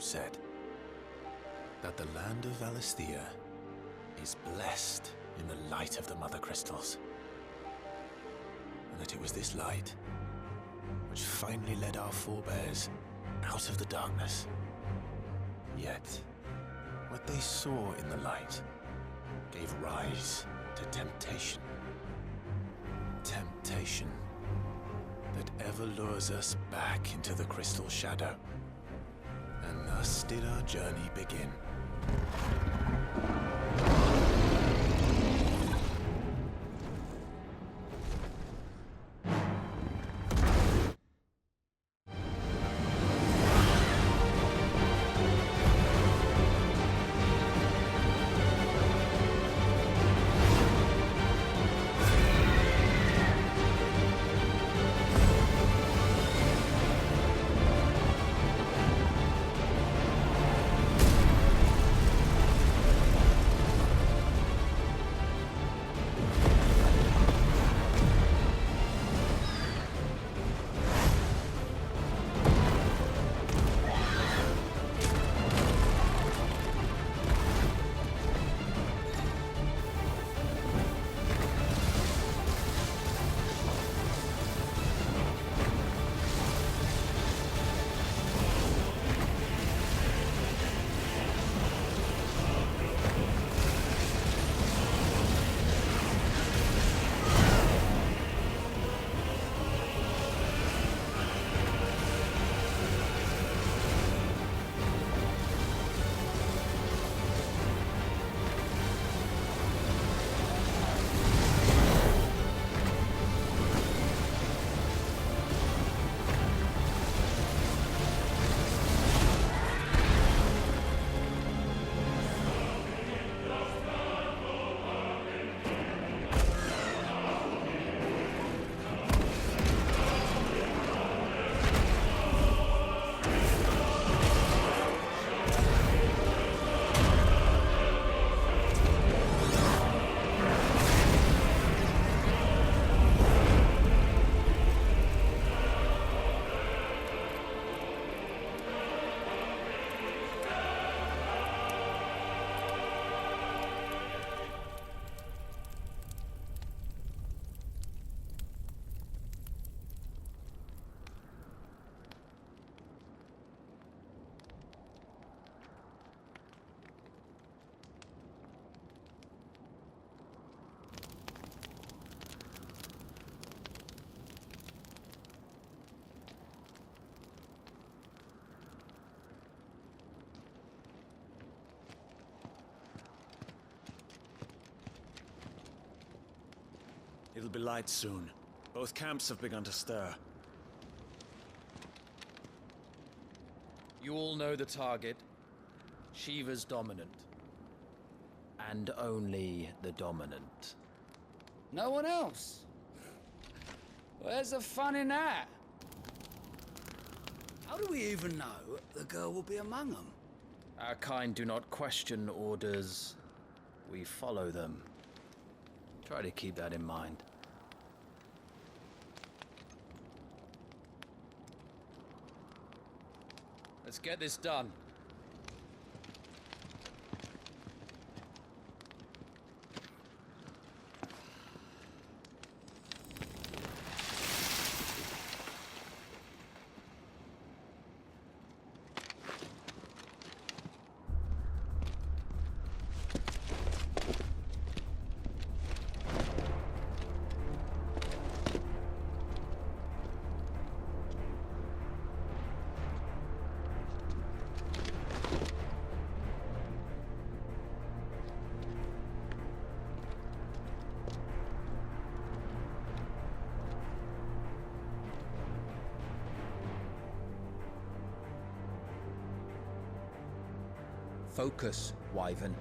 said that the land of Valisthea is blessed in the light of the Mother Crystals. And that it was this light which finally led our forebears out of the darkness. Yet, what they saw in the light gave rise to temptation. Temptation that ever lures us back into the crystal shadow. And thus did our journey begin. It'll be light soon. Both camps have begun to stir. You all know the target. Shiva's dominant. And only the dominant. No one else? Where's the fun in that? How do we even know the girl will be among them? Our kind do not question orders. We follow them. Try to keep that in mind. Let's get this done. Focus, Wyvern.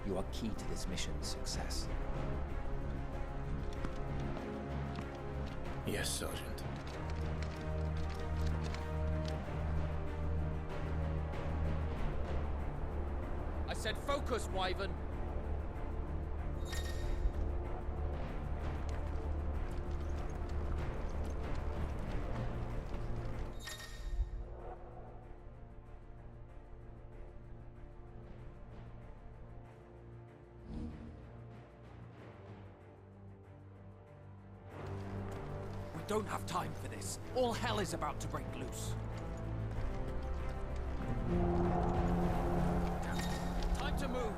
You are key to this mission's success. Yes, Sergeant. I said focus, Wyvern. don't have time for this. All hell is about to break loose. Time to move.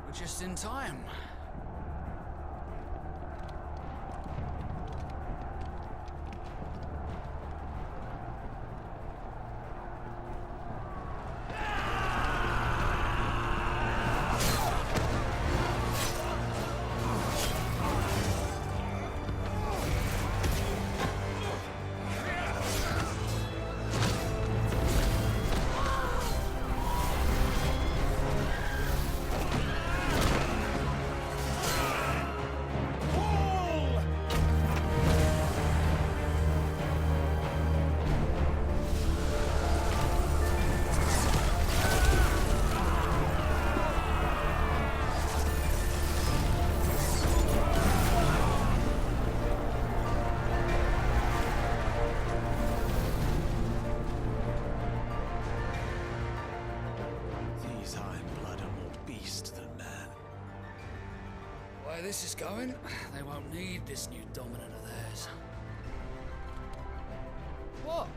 We're just in time. These Iron Blood are more beast than man. Where this is going, they won't need this new dominant of theirs. What?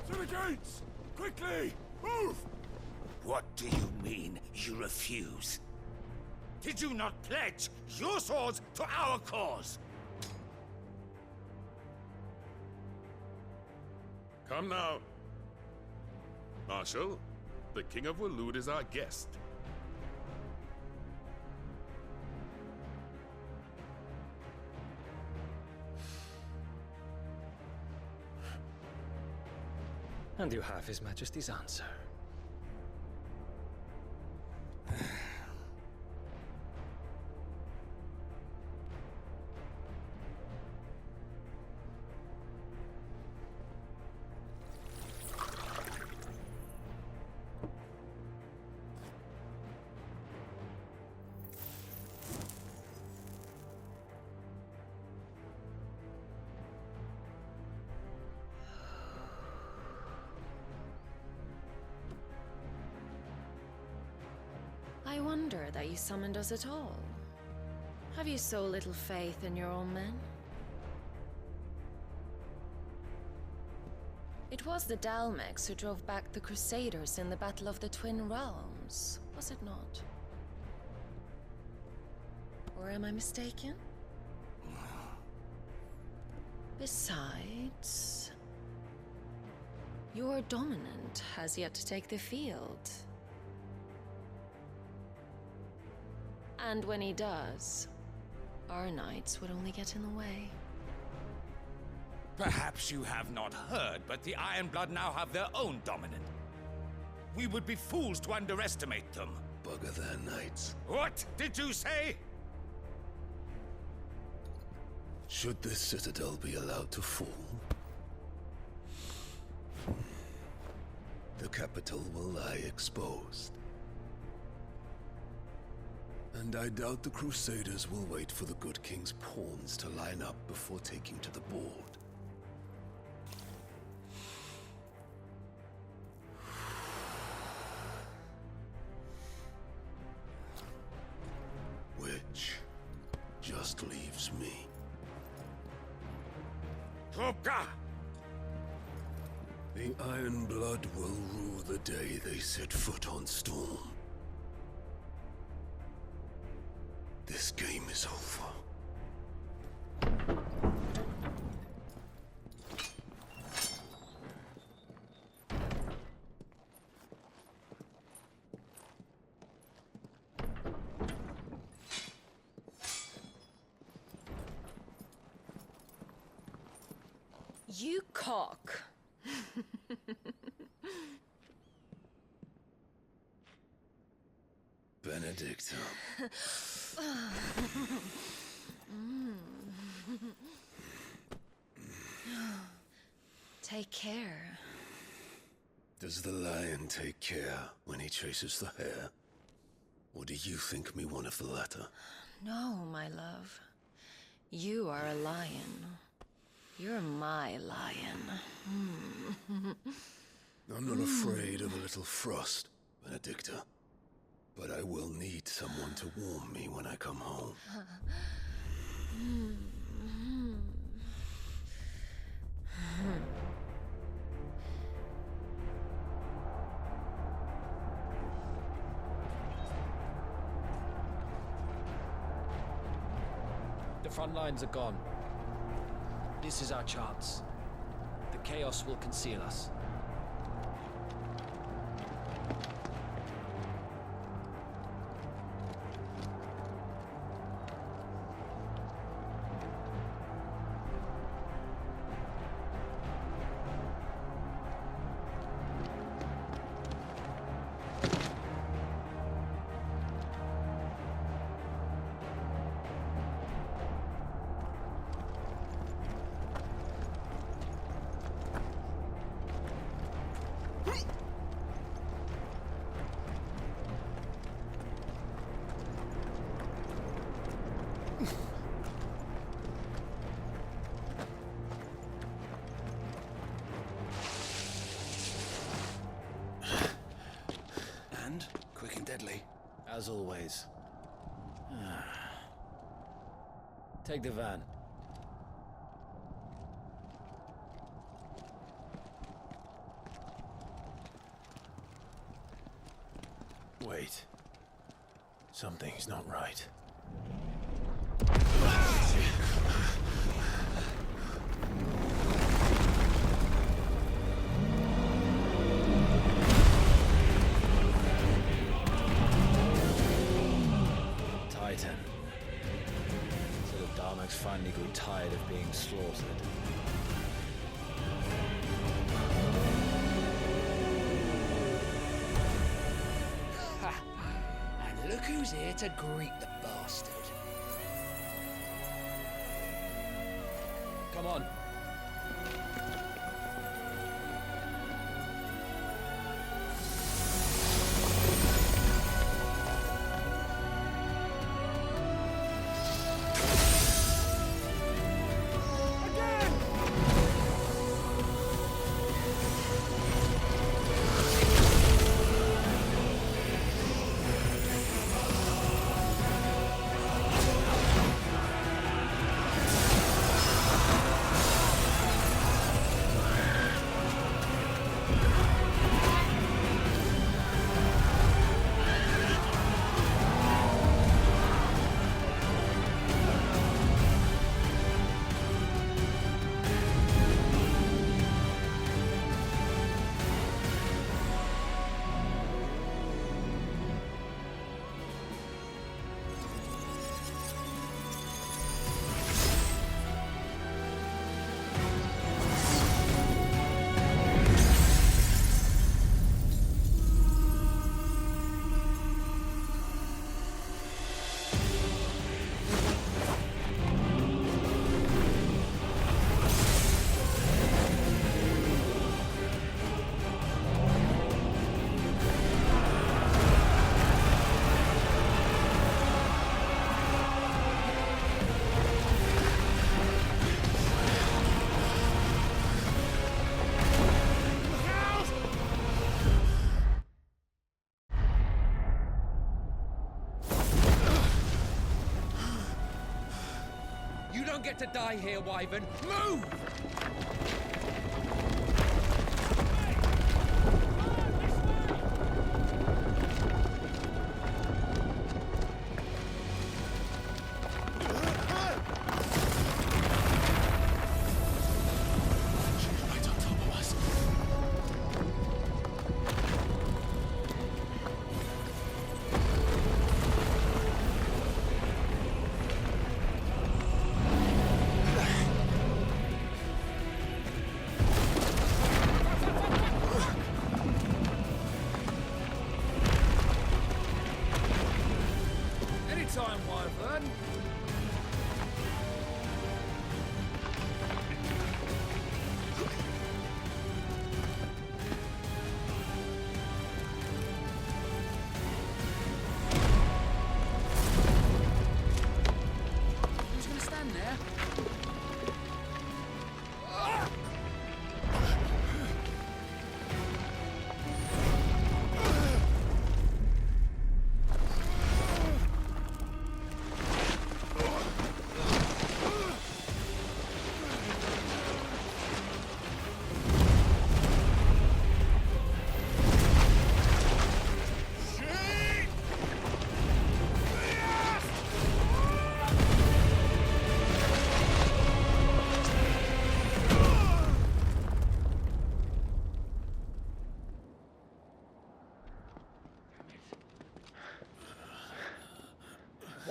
To the gates! Quickly! Move! What do you mean, you refuse? Did you not pledge your swords to our cause? Come now. Marshal, the King of Waloed is our guest. And you have His Majesty's answer. I wonder that you summoned us at all. Have you so little faith in your own men? It was the Dalmex who drove back the Crusaders in the Battle of the Twin Realms, was it not? Or am I mistaken? Besides, your dominant has yet to take the field. And when he does, our knights would only get in the way. Perhaps you have not heard, but the Iron Blood now have their own dominant. We would be fools to underestimate them. Bugger their knights. What did you say? Should this citadel be allowed to fall, the capital will lie exposed. And I doubt the Crusaders will wait for the good king's pawns to line up before taking to the board. Which just leaves me. Topka! The Iron Blood will rue the day they set foot on Storm. This game is over. You cock. Benedicta. Take care. Does the lion take care when he chases the hare? Or do you think me one of the latter? No, my love. You are a lion. You're my lion. I'm not afraid of a little frost, Benedicta. But I will need someone to warm me when I come home. The front lines are gone. This is our chance. The chaos will conceal us. And quick and deadly. As always. Take the van. Wait. Something's not right. Titan. So the Darmaks finally grew tired of being slaughtered. And look who's here to greet the bastard. Come on. You don't get to die here, Wyvern. Move! Right on top of us.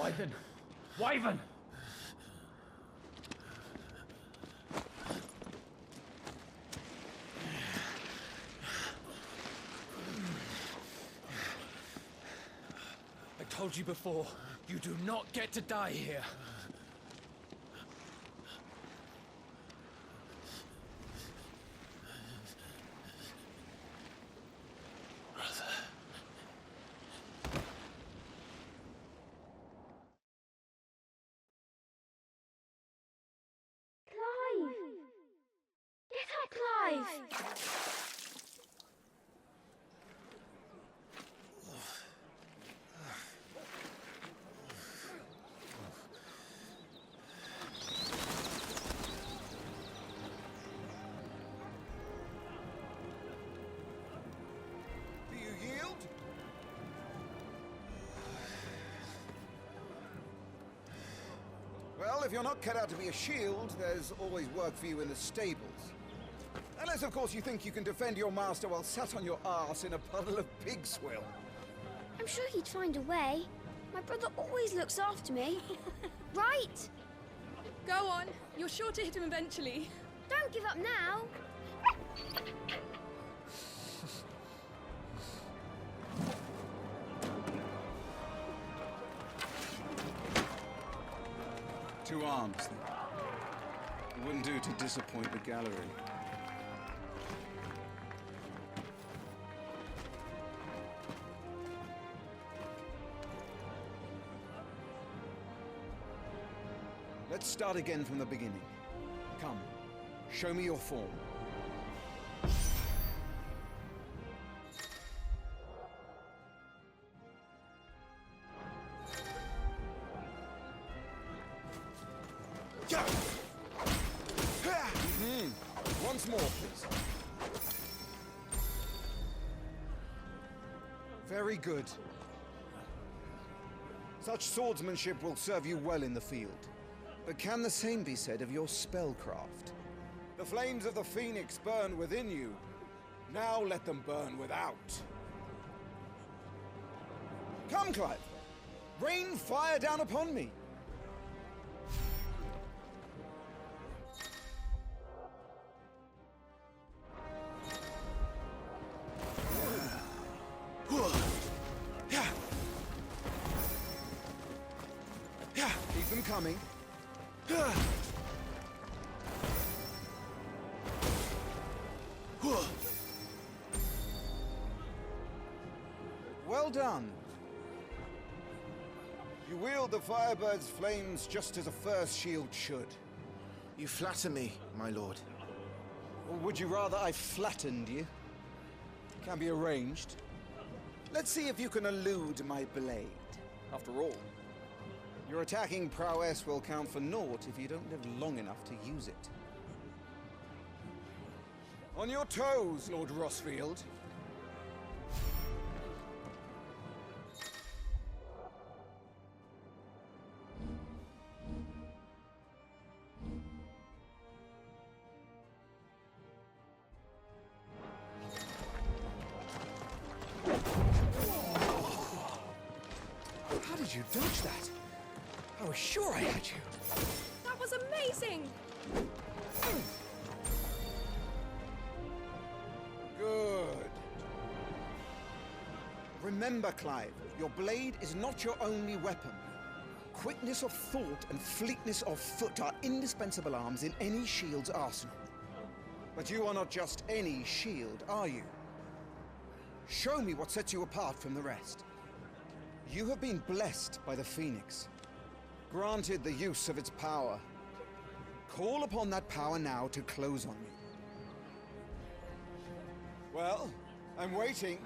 Wyvern! Wyvern! I told you before, you do not get to die here. Do you yield? Well, if you're not cut out to be a shield, there's always work for you in the stables. Unless, of course, you think you can defend your master while sat on your arse in a puddle of pig swill. I'm sure he'd find a way. My brother always looks after me. Right? Go on. You're sure to hit him eventually. Don't give up now. Two arms, then. It wouldn't do to disappoint the gallery. Let's start again from the beginning. Come, show me your form. Once more, please. Very good. Such swordsmanship will serve you well in the field. But can the same be said of your spellcraft? The flames of the Phoenix burn within you. Now let them burn without. Come, Clive. Rain fire down upon me. Keep them coming. Well done. You wield the Firebird's flames just as a first shield should. You flatter me, my lord. Or would you rather I flattened you? Can be arranged. Let's see if you can elude my blade. After all, your attacking prowess will count for naught if you don't live long enough to use it. On your toes, Lord Rossfield. How did you dodge that? I was sure I had you. That was amazing! Good. Remember, Clive, your blade is not your only weapon. Quickness of thought and fleetness of foot are indispensable arms in any shield's arsenal. But you are not just any shield, are you? Show me what sets you apart from the rest. You have been blessed by the Phoenix, granted the use of its power. Call upon that power now to close on me. Well, I'm waiting.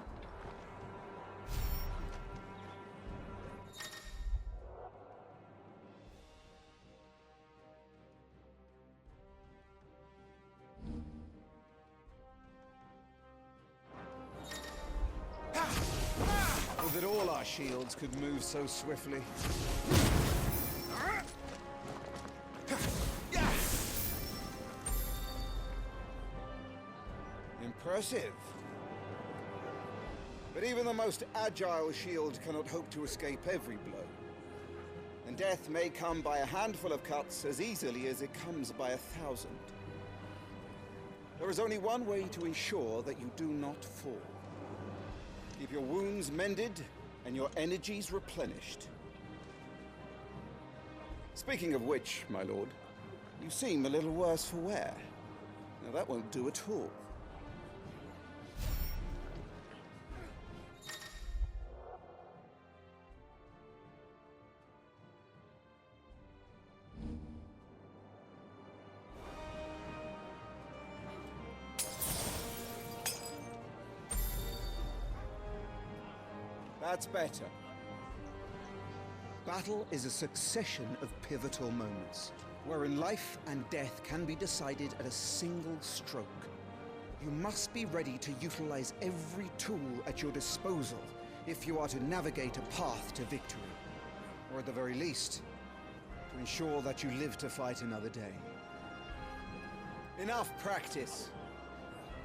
Oh, that all our shields could move so swiftly. Impressive. But even the most agile shield cannot hope to escape every blow. And death may come by a handful of cuts as easily as it comes by 1,000. There is only one way to ensure that you do not fall. Keep your wounds mended and your energies replenished. Speaking of which, my lord, you seem a little worse for wear. Now that won't do at all. That's better. Battle is a succession of pivotal moments, wherein life and death can be decided at a single stroke. You must be ready to utilize every tool at your disposal if you are to navigate a path to victory. Or at the very least, to ensure that you live to fight another day. Enough practice.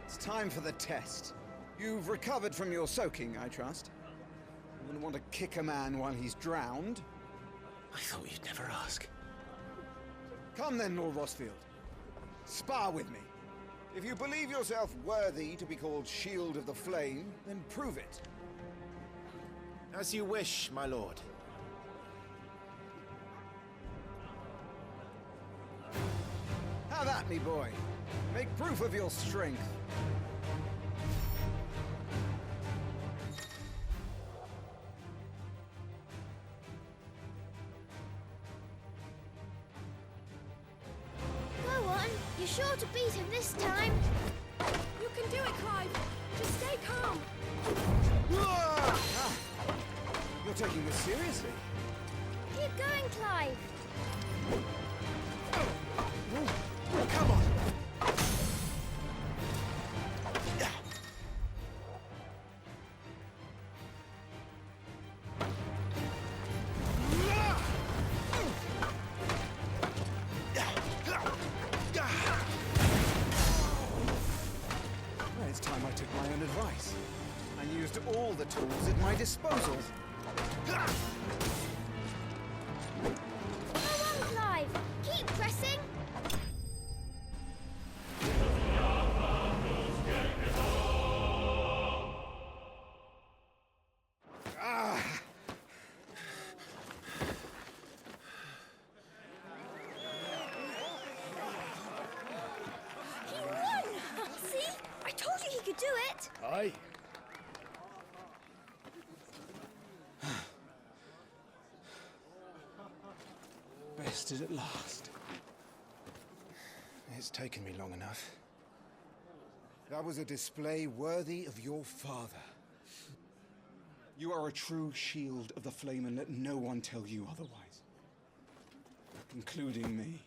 It's time for the test. You've recovered from your soaking, I trust. You wouldn't want to kick a man while he's drowned. I thought you'd never ask. Come then, Lord Rosfield. Spar with me. If you believe yourself worthy to be called Shield of the Flame, then prove it. As you wish, my lord. Have at me, boy. Make proof of your strength. Go on. You're sure to beat him this time. You can do it, Clive. Just stay calm. Ah! You're taking this seriously. Keep going, Clive. Come on. Well, it's time I took my own advice and used all the tools at my disposal. Go on, Clive. Keep pressing. He won! See? I told you he could do it. Aye. Bested at last. It's taken me long enough. That was a display worthy of your father. You are a true Shield of the Flame, and let no one tell you otherwise. Including me.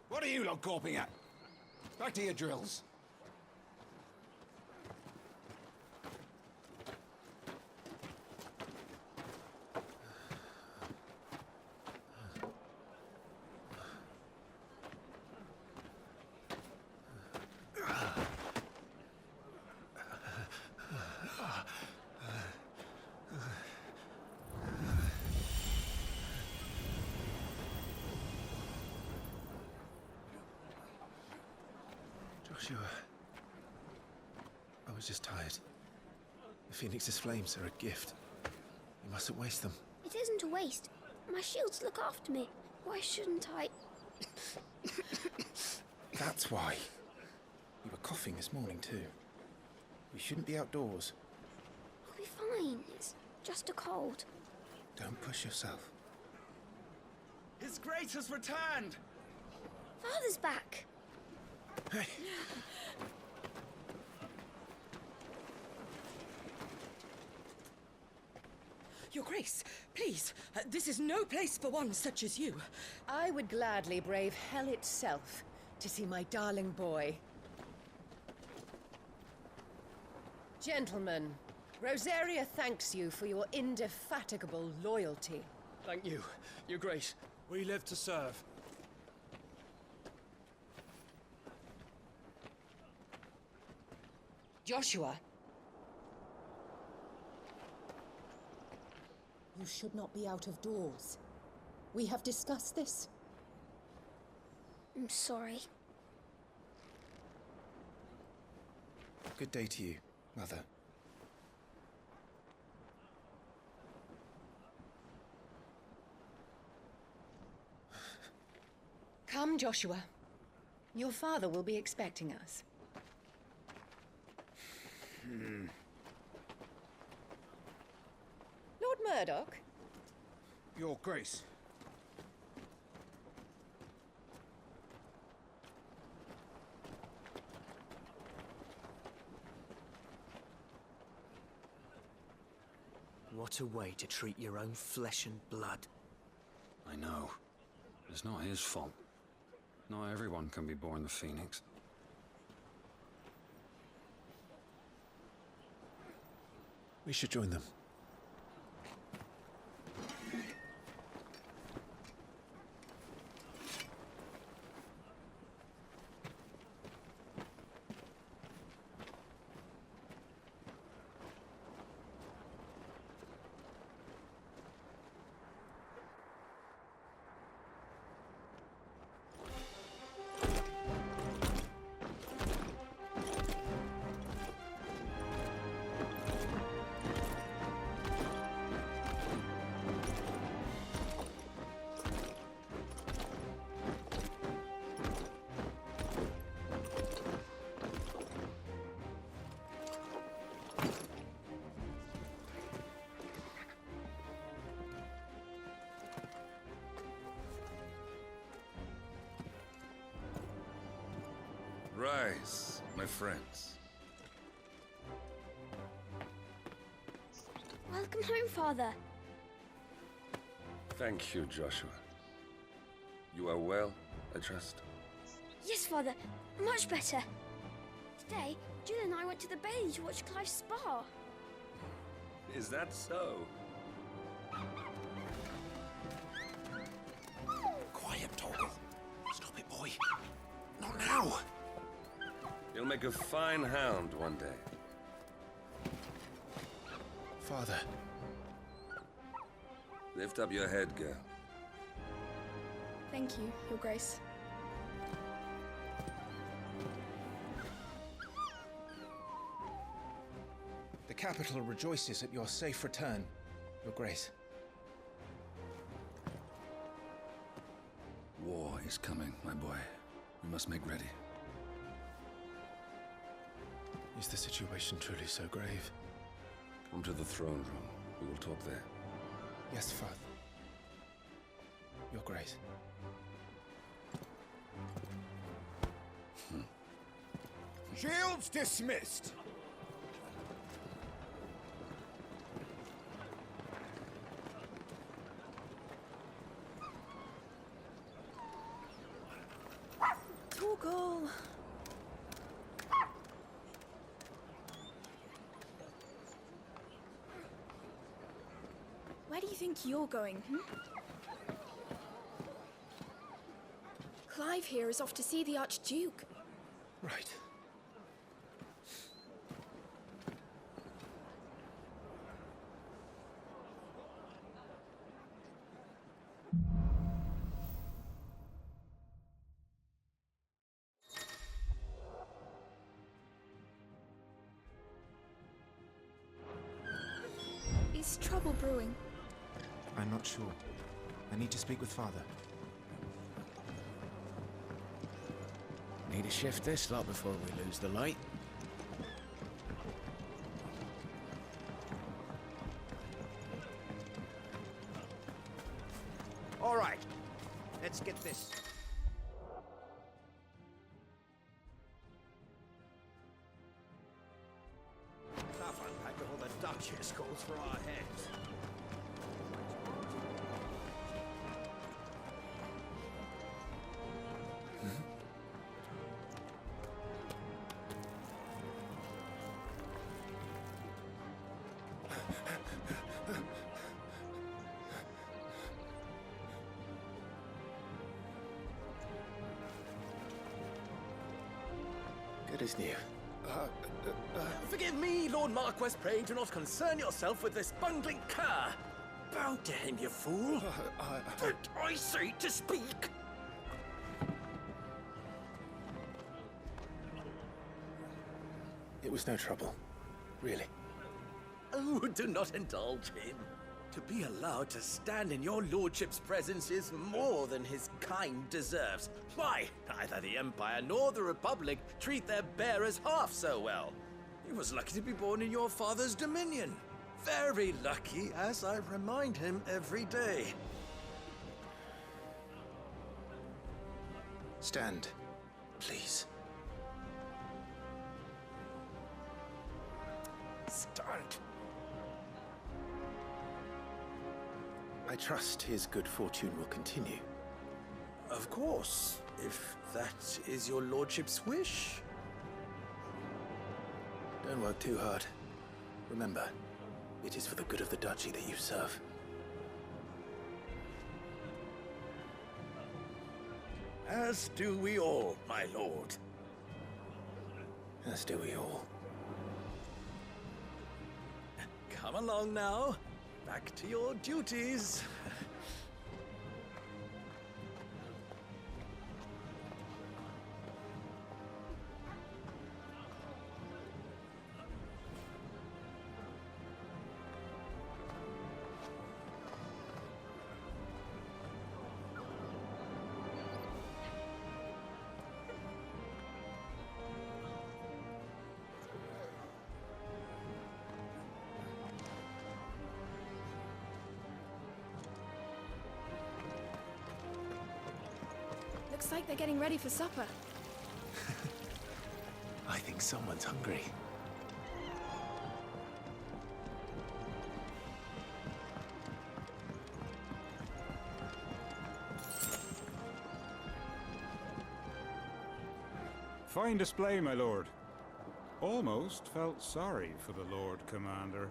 What are you lot gawping at? Back to your drills. Joshua, I was just tired. The Phoenix's flames are a gift. You mustn't waste them. It isn't a waste. My shields look after me. Why shouldn't I? That's why. You were coughing this morning too. We shouldn't be outdoors. I'll be fine. It's just a cold. Don't push yourself. His Grace has returned! Father's back. Hey. Your Grace, please, this is no place for one such as you. I would gladly brave hell itself to see my darling boy. Gentlemen, Rosaria thanks you for your indefatigable loyalty. Thank you, Your Grace. We live to serve. Joshua. You should not be out of doors. We have discussed this. I'm sorry. Good day to you, Mother. Come, Joshua. Your father will be expecting us. Lord Murdoch? Your Grace. What a way to treat your own flesh and blood. I know. It's not his fault. Not everyone can be born the Phoenix. We should join them. Rise, my friends. Welcome home, Father. Thank you, Joshua. You are well, I trust? Yes, Father. Much better. Today, Jill and I went to the bailey to watch Clive's spa. Is that so? Quiet, Torgal. Stop it, boy. Not now. You'll make a fine hound one day. Father. Lift up your head, girl. Thank you, Your Grace. The capital rejoices at your safe return, Your Grace. War is coming, my boy. We must make ready. Is the situation truly so grave? Come to the throne room. We will talk there. Yes, Father. Your Grace. Shields dismissed. Torgal. Where do you think you're going, Clive here is off to see the Archduke. Right. Is trouble brewing? I'm not sure. I need to speak with Father. Need to shift this lot before we lose the light. All right, let's get this. Tough unpack of all the Duchess calls for our heads. Good as new. Forgive me, Lord Marquess, pray do not concern yourself with this bungling cur. Bow to him, you fool! Did I say to speak? It was no trouble. Really. Oh, do not indulge him. To be allowed to stand in your lordship's presence is more than his kind deserves. Why, neither the Empire nor the Republic treat their bearers half so well. He was lucky to be born in your father's dominion. Very lucky, as I remind him every day. Stand, please. Stand. I trust his good fortune will continue. Of course, if that is your lordship's wish. Don't work too hard. Remember, it is for the good of the duchy that you serve. As do we all, my lord. As do we all. Come along now. Back to your duties. Looks like they're getting ready for supper. I think someone's hungry. Fine display, my lord. Almost felt sorry for the Lord Commander.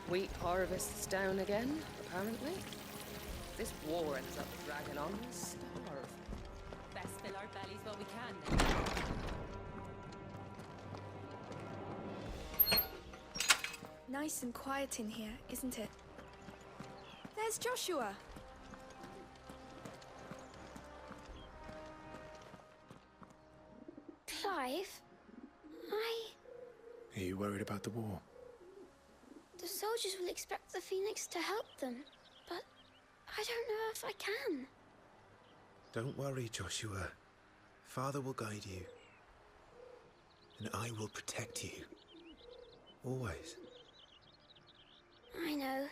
Wheat harvests down again, apparently. If this war ends up dragging on, we'll starve. Best fill our bellies while we can, then. Nice and quiet in here, isn't it? There's Joshua. Clive, Are you worried about the war? The soldiers will expect the Phoenix to help them, but I don't know if I can. Don't worry, Joshua. Father will guide you. And I will protect you. Always. I know.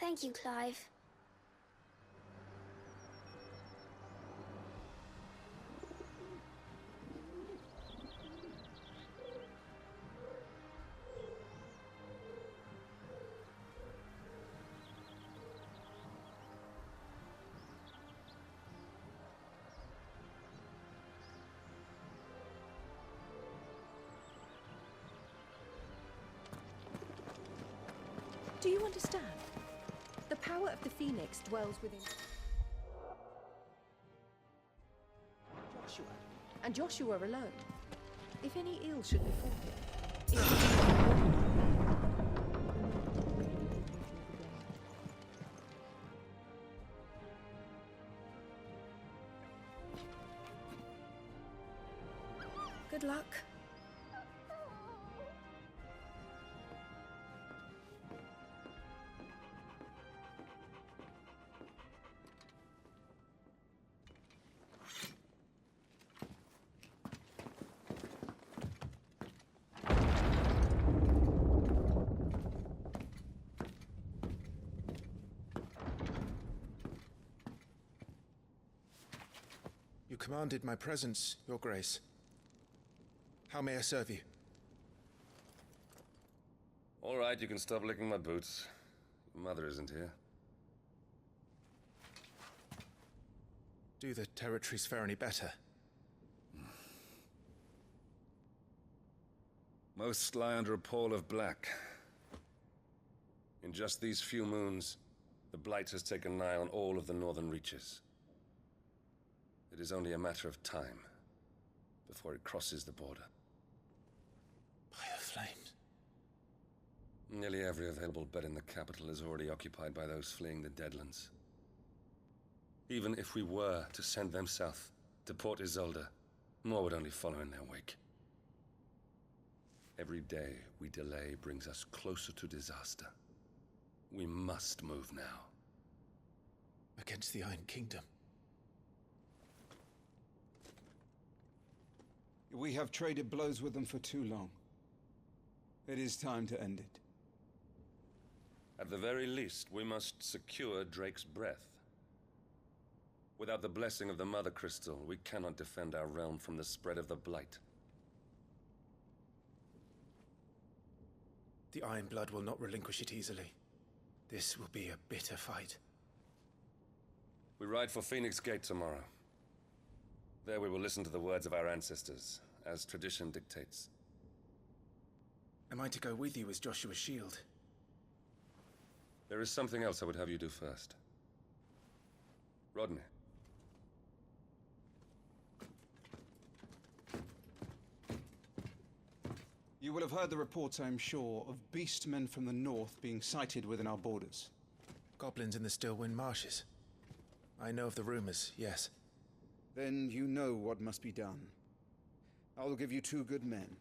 Thank you, Clive. Do you understand? The power of the Phoenix dwells within Joshua, and Joshua alone. If any ill should befall him, it would be good luck. You commanded my presence, Your Grace. How may I serve you? All right, you can stop licking my boots. Your mother isn't here. Do the territories fare any better? Most lie under a pall of black. In just these few moons, the Blight has taken nigh on all of the northern reaches. It is only a matter of time before it crosses the border. By the flames. Nearly every available bed in the capital is already occupied by those fleeing the Deadlands. Even if we were to send them south, to Port Isolde, more would only follow in their wake. Every day we delay brings us closer to disaster. We must move now. Against the Iron Kingdom. We have traded blows with them for too long. It is time to end it. At the very least, we must secure Drake's breath. Without the blessing of the Mother Crystal, we cannot defend our realm from the spread of the Blight. The Iron Blood will not relinquish it easily. This will be a bitter fight. We ride for Phoenix Gate tomorrow. There we will listen to the words of our ancestors, as tradition dictates. Am I to go with you as Joshua's shield? There is something else I would have you do first. Rodney. You will have heard the reports, I am sure, of beastmen from the north being sighted within our borders. Goblins in the Stillwind Marshes. I know of the rumors, yes. Then you know what must be done. I will give you 2 good men.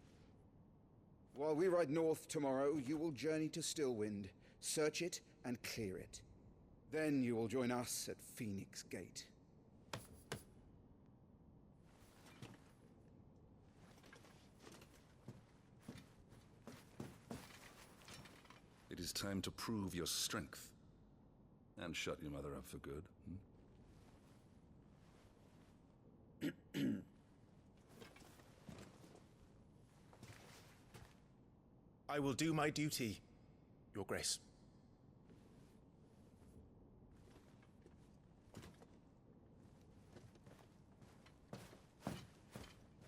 While we ride north tomorrow, you will journey to Stillwind, search it, and clear it. Then you will join us at Phoenix Gate. It is time to prove your strength. And shut your mother up for good. I will do my duty, Your Grace.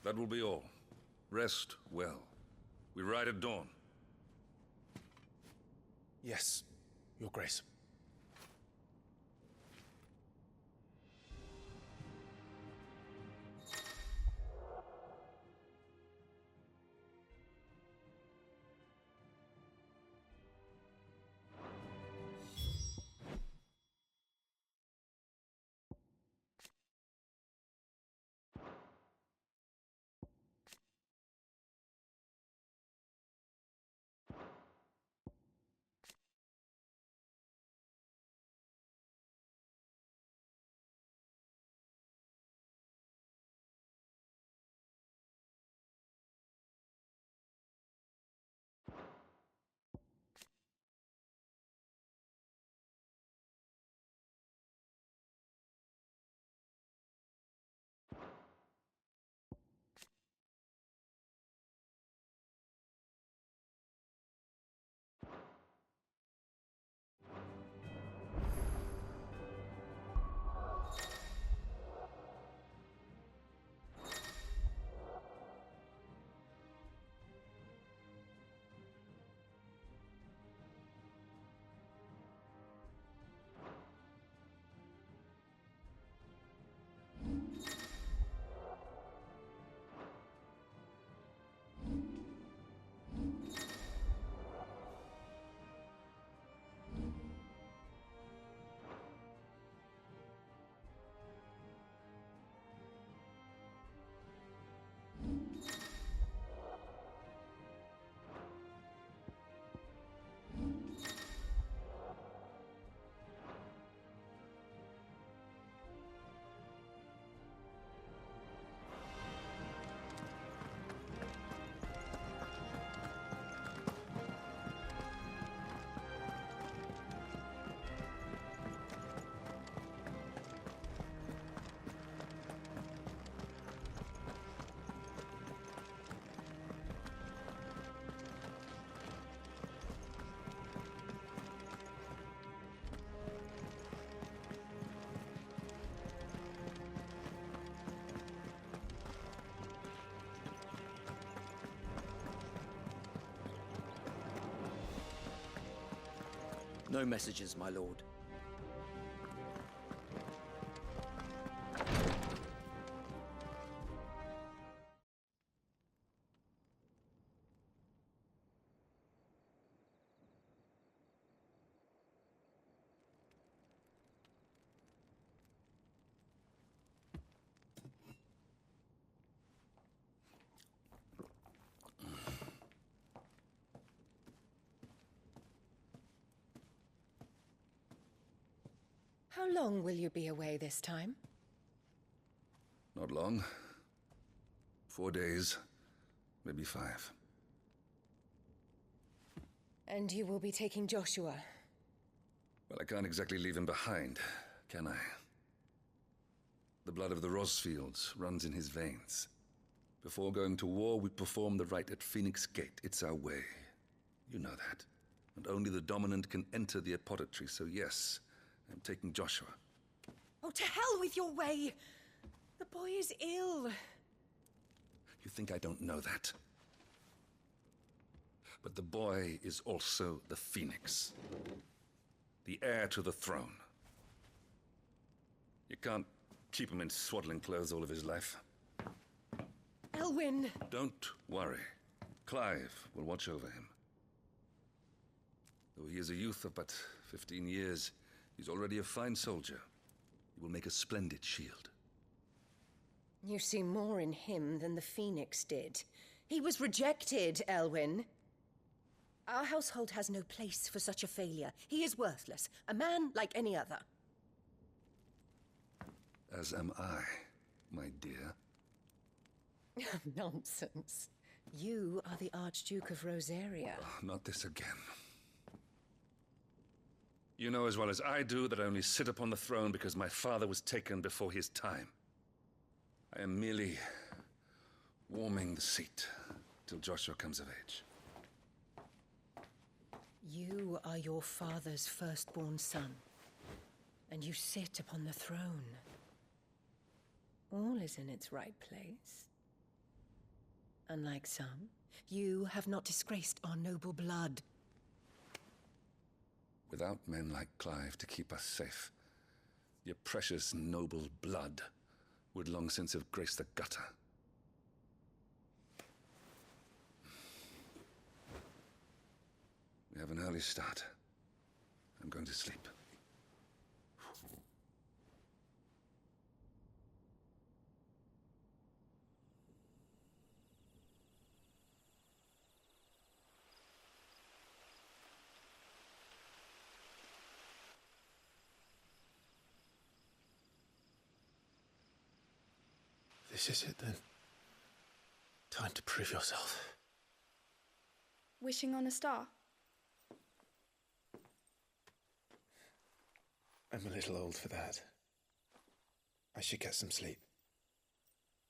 That will be all. Rest well. We ride at dawn. Yes, Your Grace. No messages, my lord. How long will you be away this time? Not long. 4 days, maybe 5. And you will be taking Joshua? Well, I can't exactly leave him behind, can I? The blood of the Rosfields runs in his veins. Before going to war, we perform the rite at Phoenix Gate. It's our way. You know that. And only the dominant can enter the apothecary, so yes, I'm taking Joshua. Oh, to hell with your way! The boy is ill. You think I don't know that? But the boy is also the Phoenix. The heir to the throne. You can't keep him in swaddling clothes all of his life. Elwyn! Don't worry. Clive will watch over him. Though he is a youth of but 15 years, he's already a fine soldier. He will make a splendid shield. You see more in him than the Phoenix did. He was rejected, Elwyn. Our household has no place for such a failure. He is worthless, a man like any other. As am I, my dear. Nonsense. You are the Archduke of Rosaria. Oh, not this again. You know as well as I do that I only sit upon the throne because my father was taken before his time. I am merely warming the seat till Joshua comes of age. You are your father's firstborn son, and you sit upon the throne. All is in its right place. Unlike some, you have not disgraced our noble blood. Without men like Clive to keep us safe, your precious noble blood would long since have graced the gutter. We have an early start. I'm going to sleep. This is it then. Time to prove yourself. Wishing on a star? I'm a little old for that. I should get some sleep.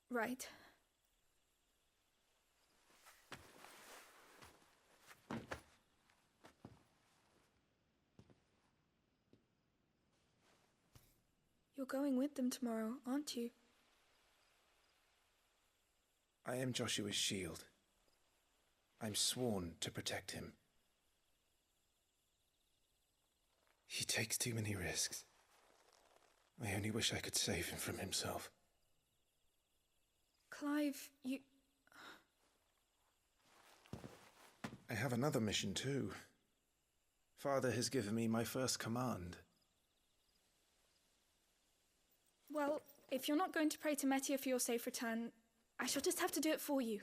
Right. You're going with them tomorrow, aren't you? I am Joshua's shield. I'm sworn to protect him. He takes too many risks. I only wish I could save him from himself. Clive, you... I have another mission too. Father has given me my first command. Well, if you're not going to pray to Metia for your safe return, I shall just have to do it for you.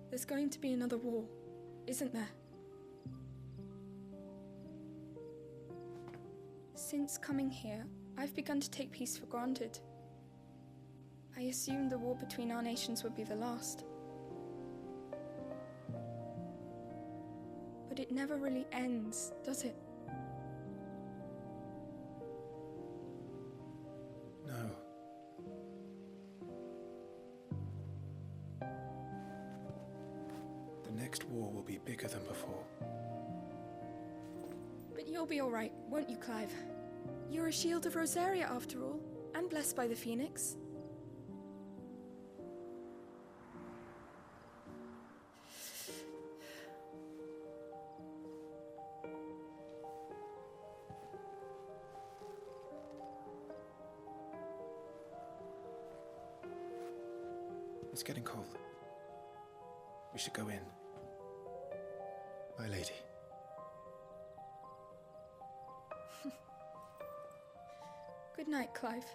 There's going to be another war, isn't there? Since coming here, I've begun to take peace for granted. I assumed the war between our nations would be the last. But it never really ends, does it? No. The next war will be bigger than before. But you'll be all right, won't you, Clive? You're a shield of Rosaria, after all, and blessed by the Phoenix. It's getting cold. We should go in. My lady. Good night, Clive.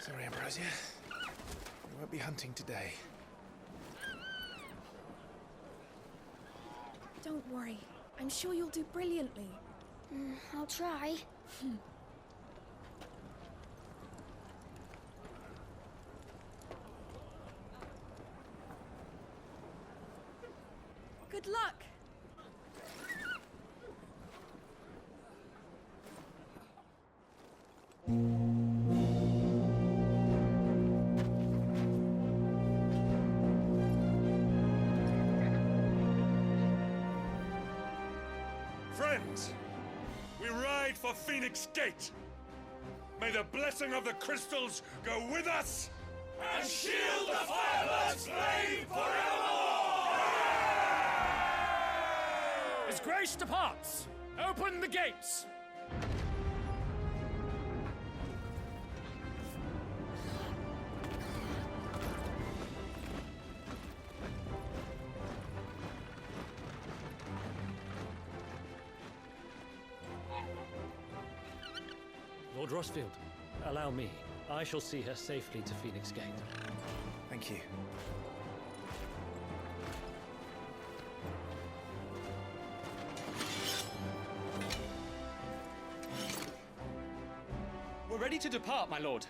Sorry, Ambrosia. We won't be hunting today. Don't worry. I'm sure you'll do brilliantly. I'll try. Good luck! Friends, we ride for Phoenix Gate. May the blessing of the crystals go with us And shield the Firebird's flame forevermore! As grace departs, open the gates! Lord Rosfield, allow me. I shall see her safely to Phoenix Gate. Thank you. We're ready to depart, my lord.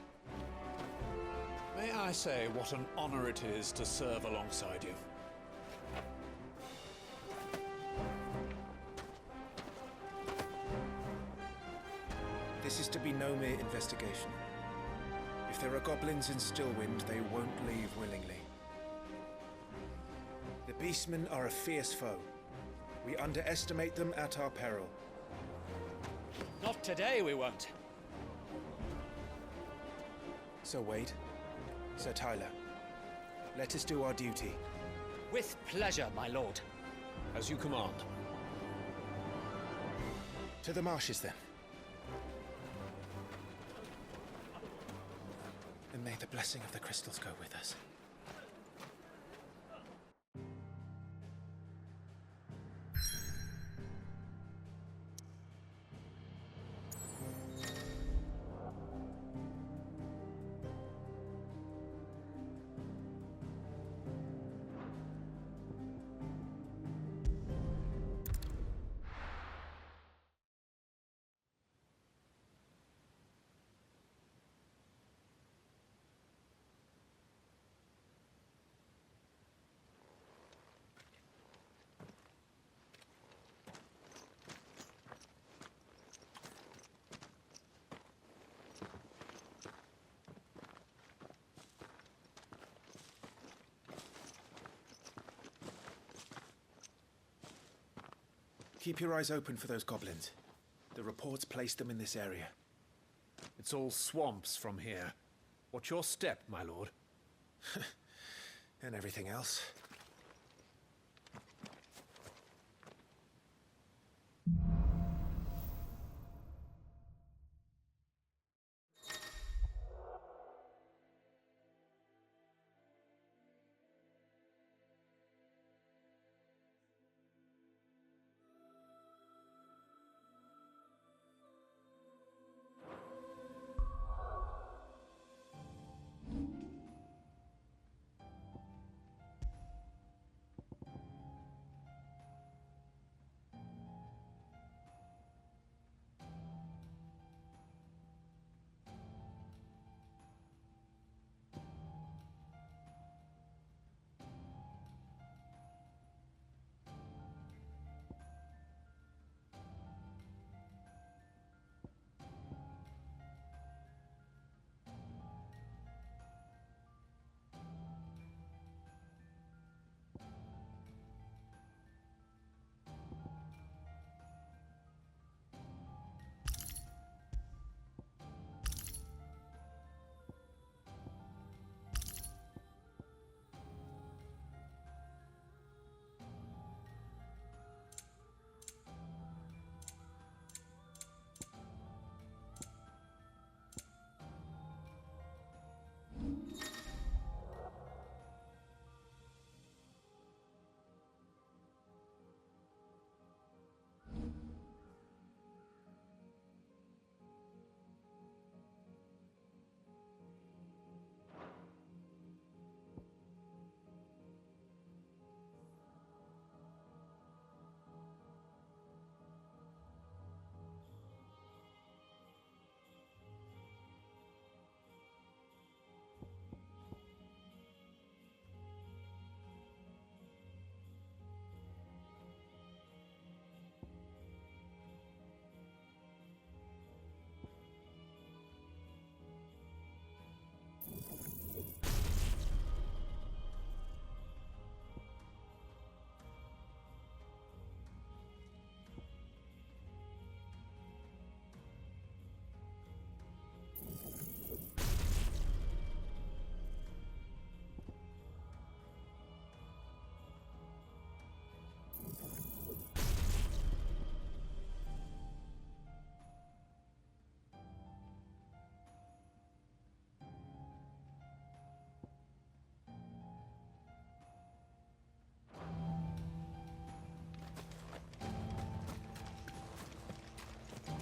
May I say what an honor it is to serve alongside you? This is to be no mere investigation. If there are goblins in Stillwind, they won't leave willingly. The Beastmen are a fierce foe. We underestimate them at our peril. Not today, we won't. Sir Wade, Sir Tyler, let us do our duty. With pleasure, my lord. As you command. To the marshes, then. And may the blessing of the crystals go with us. Keep your eyes open for those goblins. The reports place them in this area. It's all swamps from here. Watch your step, my lord. And everything else.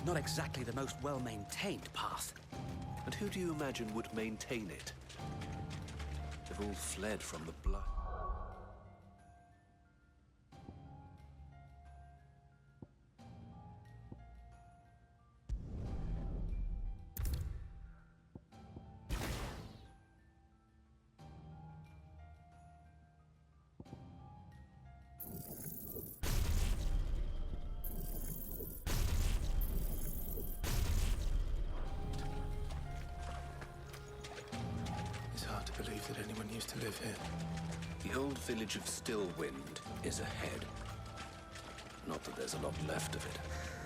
not exactly the most well-maintained path. And who do you imagine would maintain it? They've all fled from the blood. It's hard to believe that anyone used to live here. The old village of Stillwind is ahead. Not that there's a lot left of it.